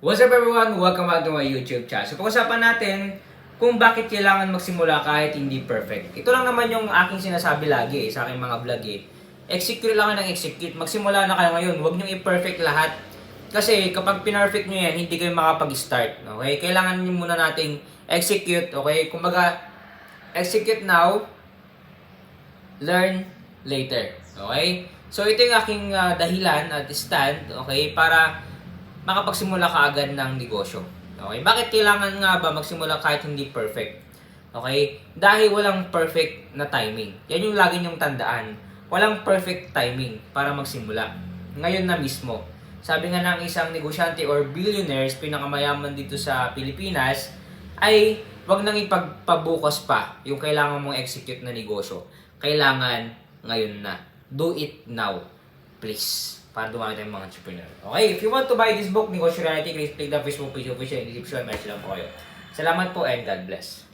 What's up everyone? Welcome back to my YouTube channel. So pag-usapan natin kung bakit kailangan magsimula kahit hindi perfect. Ito lang naman yung aking sinasabi lagi sa aking mga vlog eh. Execute lang kayo ng execute. Magsimula na kayo ngayon. Huwag nyo i-perfect lahat. Kasi kapag pinerfect nyo yan, hindi kayo makapag-start. Okay? Kailangan nyo muna nating execute. Okay? Kumbaga, execute now, learn later. Okay? So ito yung aking dahilan at stand. Okay? Para makapagsimula ka agad ng negosyo. Okay? Bakit kailangan nga ba magsimula kahit hindi perfect? Okay? Dahil walang perfect na timing. Yan yung lagi nyong tandaan. Walang perfect timing para magsimula. Ngayon na mismo. Sabi nga ng isang negosyante or billionaires, pinakamayaman dito sa Pilipinas, ay wag nang ipagpabukas pa yung kailangan mong execute na negosyo. Kailangan ngayon na. Do it now. Please. Para dumami tayong mga entrepreneur. Okay, if you want to buy this book, Negosyo Reality, please click the Facebook page official in the description. Message lang po kayo. Salamat po and God bless.